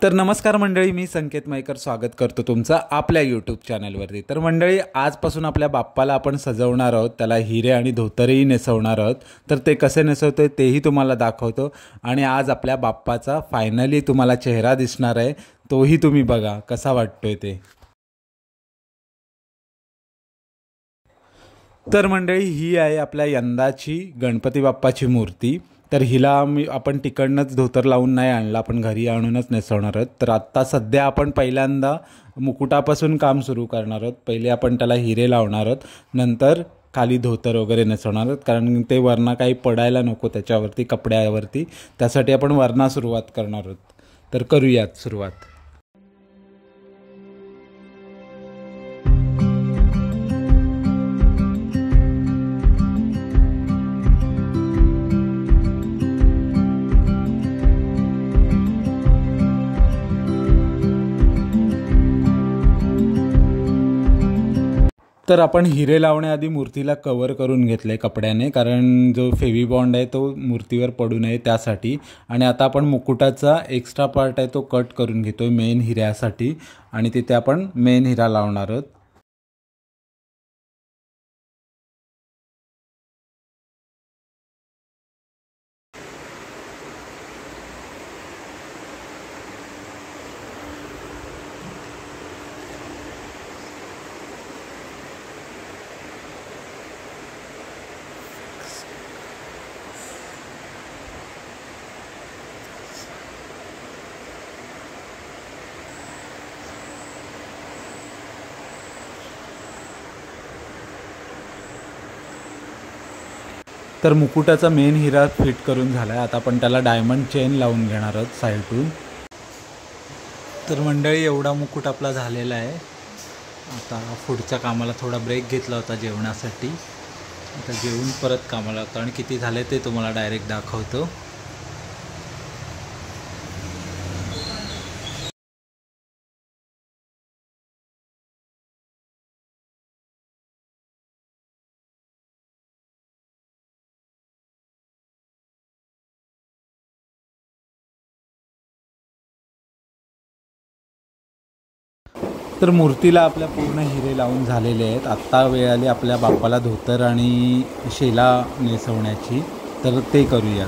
तर नमस्कार मंडळी, मी संकेत मयेकर स्वागत करतो तुमचं आपल्या यूट्यूब चॅनलवरती। तर मंडळी, आजपासून आपल्या बाप्पाला आपण सजवणार आहोत, त्याला हिरे आणि धोतरही नेसवणार आहोत। तर ते कसे नेसवतोय तेही तुम्हाला दाखवतो आणि आज आपल्या बाप्पाचा फायनली तुम्हाला चेहरा दिसणार आहे, तोही तुम्ही बघा कसा वाटतोय ते। तर मंडळी, ही आहे आपल्या यंदाची गणपती बाप्पाची मूर्ती। तर हिला आपण तिकडनंच धोतर लावून नाही आणला, आपण घरी आणूनच नेसवणार आहोत। तर आत्ता सध्या आपण पहिल्यांदा मुकुटापासून काम सुरू करणार आहोत। पहिले आपण त्याला हिरे लावणार आहोत, नंतर खाली धोतर वगैरे नेसवणार आहोत, कारण ते वरना काही पडायला नको त्याच्यावरती, कपड्यावरती। त्यासाठी आपण वरना सुरुवात करणार आहोत। तर करूयात सुरुवात। तर आपण हिरे लावण्याआधी मूर्तीला कवर करून घेतले कपड्याने, कारण जो फेविबॉन्ड आहे तो मूर्तीवर पडू नये त्यासाठी। आणि आता आपण मुकुटाचा एक्स्ट्रा पार्ट आहे तो कट करून घेतोय मेन हिऱ्यासाठी, आणि तिथे आपण मेन हिरा लावणार आहोत। तर मुकुटाचा मेन हिरा फिट करून झाला आहे, आता आपण त्याला डायमंड चेन लावून घेणार आहोत साईडून। तर मंडळी, एवढा मुकुट आपला झालेला आहे। आता पुढच्या कामाला थोडा ब्रेक घेतला होता जेवणासाठी, आता जेवून परत कामाला लागतो आणि किती झाले ते तुम्हाला डायरेक्ट दाखवतो। तर मूर्तीला आपल्या पूर्ण हिरे लावून झालेले आहेत। आत्ता वेळ आली आपल्या बाप्पाला धोतर आणि शेला नेसवण्याची, तर ते करूया।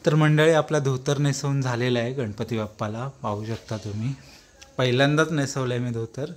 तर मंडळी, आपला धोतर नेसवून झालेला आहे गणपती बाप्पाला, पाहू शकता तुम्ही। पहिल्यांदाच नेसवलं आहे मी धोतर,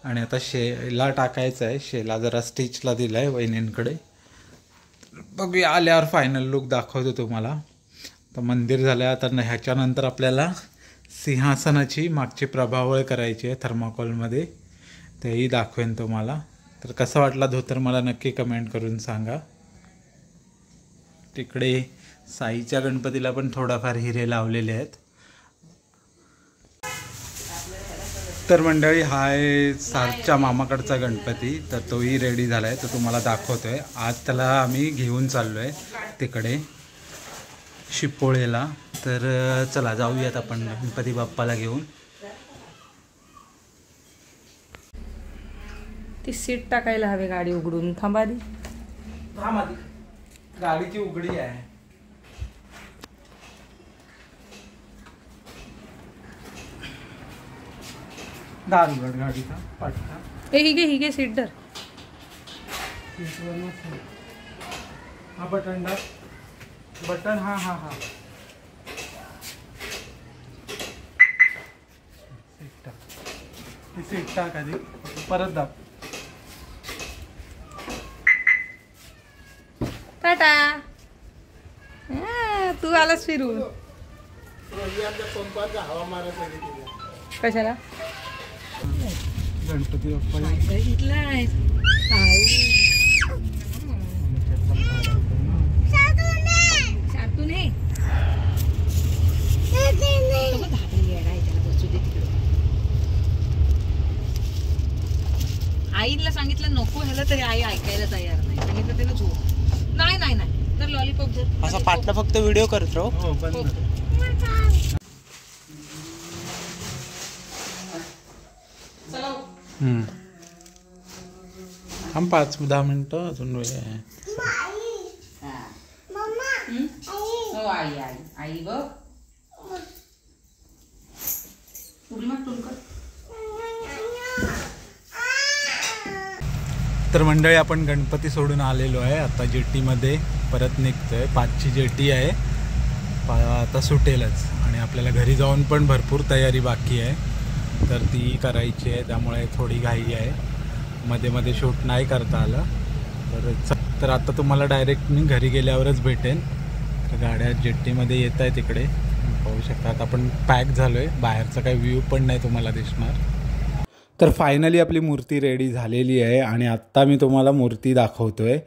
आणि आता शेला टाकायचा आहे। शेला जरा स्टिचला दिला आहे वहिनींकडे, बघूया आल्यावर फायनल लुक दाखवतो तुम्हाला। तर मंदिर झालं आहे, आता ह्याच्यानंतर आपल्याला सिंहासनाची मागची प्रभावळ करायची आहे थर्माकोलमध्ये, तेही दाखवेन तुम्हाला। तर कसा वाटला धोतर मला नक्की कमेंट करून सांगा. तिकडे साईच्या गणपतीला पण थोडाफार हिरे लावलेले आहेत. तर मंडळी हा आहे सारच्या मामाकडचा गणपती. तर तोही रेडी झाला आहे, तो तुम्हाला दाखवतोय. आज त्याला आम्ही घेऊन चाललो आहे तिकडे शिपोळेला. तर चला जाऊयात आपण गणपती बाप्पाला घेऊन. ती सीट टाकायला हवी गाडी उघडून. थांबा आधी. गाडीची उघडी आहे. दार उघड गाडीचा पाठचा. ही घे सीट धर. हा बटन दाब. बटन हा हा हा सीट टाक आधी. परत दाब. टाटा. तू आलास फिरून. कशाला गणपती बाप्पा घेतलाय. आईला सांगितलं नको ह्याला तरी आई ऐकायला तयार नाही. सांगितलं त्याला झोप. नाही नाही नाही तर लॉलीपॉप जर असा पाटला फक्त व्हिडिओ करत राहू. हो बंद. हम 5-10 मिनिटं अजून वेळ आहे. हो आई आई आई बघ. तर मंडळी आपण गणपती सोडून आलेलो आहे. आता जेटीमध्ये परत निघतोय. 5ची जेटी आहे. आता सुटेलच. आणि आपल्याला घरी जाऊन पण भरपूर तयारी बाकी आहे, तर ती करायची आहे. त्यामुळे थोडी घाई आहे. मध्ये मध्ये शूट नाही करता आलं. तर आता तुम्हाला डायरेक्ट मी घरी गेल्यावरच भेटेन. तर गाड्या जेट्टीमध्ये येत आहे तिकडे पाहू शकता. आता आपण पॅक झालो आहे. बाहेरचा काही व्ह्यू पण नाही तुम्हाला दिसणार. तर फायनली आपली मूर्ती रेडी झालेली आहे आणि आत्ता मी तुम्हाला मूर्ती दाखवतोय.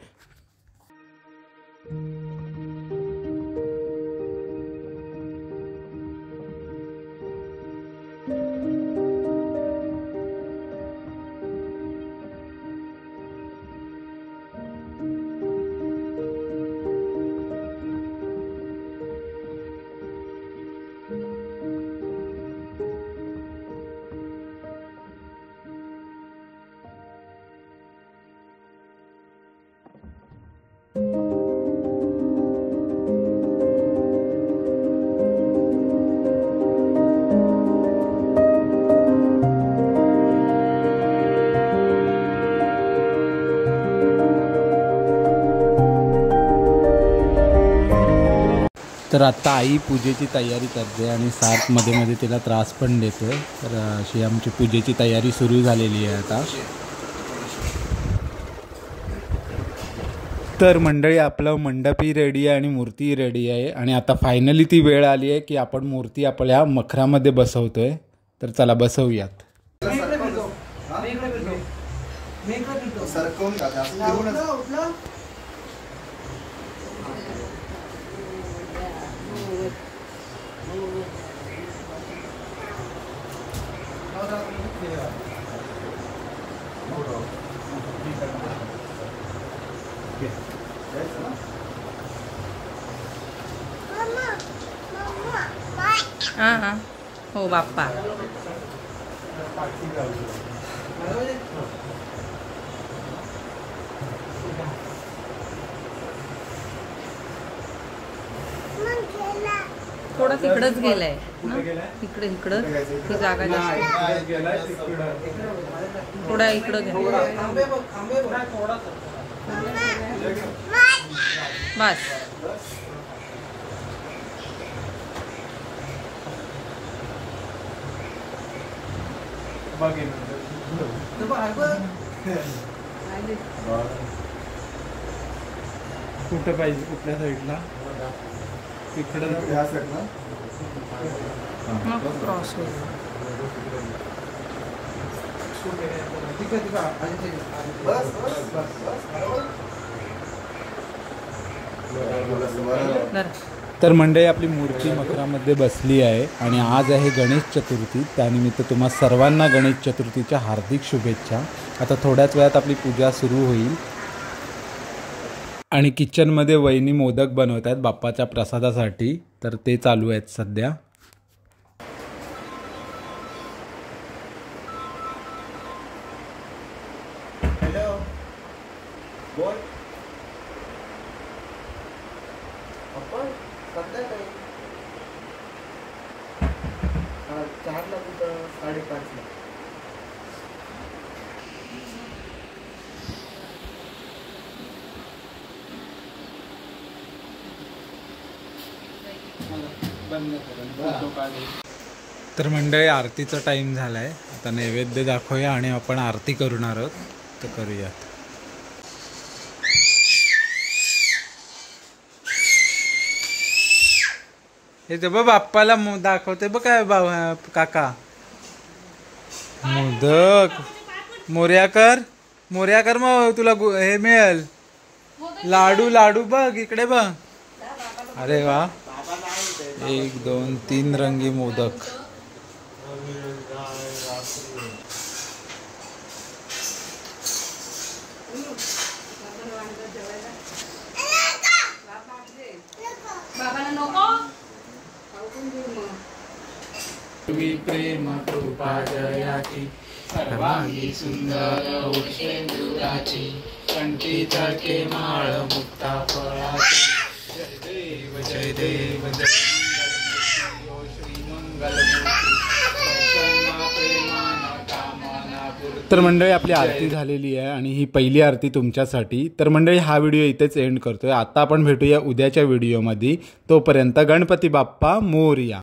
तर आता आई पूजेची तयारी करते आणि साथ मध्ये मध्ये तिला त्रास पण देतोय. तर अशी आमची पूजेची तयारी सुरू झालेली आहे आता. तर मंडळी आपलं मंडपही रेडी आहे आणि मूर्ती रेडी आहे. आणि आता फायनली ती वेळ आली आहे की आपण मूर्ती आपल्या मखरामध्ये बसवतोय. तर चला बसवूयात. हां हां हो बाप्पा. थोडा तिकडच गेलाय. इकडे इकडं ही जागा जास्त. थोडा इकडं घ्या बस. कुठं पाहिजे, कुठल्या साईडला? इकडं ह्या साईडला क्रॉस होईल. तर मंडळी आपली मूर्ती मकरामध्ये बसली आहे आणि आज आहे गणेश चतुर्थी. त्यानिमित्त तुम्हा सर्वांना गणेश चतुर्थीच्या हार्दिक शुभेच्छा. आता थोड्याच वेळात आपली पूजा सुरू होईल आणि किचनमध्ये वहिनी मोदक बनवत आहेत बाप्पाच्या प्रसादासाठी. तर ते चालू आहेत सध्या. तर मंडळी आरतीचा टाइम झालाय. आता नैवेद्य दाखवूया आणि आपण आरती करणार आहोत. तर करूयात. हे ते बघ बाप्पाला दाखवते बघ काय काका मोदक. मोर्या कर मग तुला हे मिळेल लाडू बघ इकडे बघ. अरे वा 1 2 3 रंगी मोदक. प्रेम कृपा जयाची सर्वांगी सुंदर ओषेंदुराची कंठी झळके माळ मुक्ता फळाची. जय देव जय तर मंडळी आपली आरती झालेली आहे आणि ही पहिली आरती तुमच्यासाठी. तर मंडळी हा व्हिडिओ इथेच एंड करतोय. आता आपण भेटूया उद्याच्या व्हिडिओमध्ये. तोपर्यंत गणपती बाप्पा मोरया.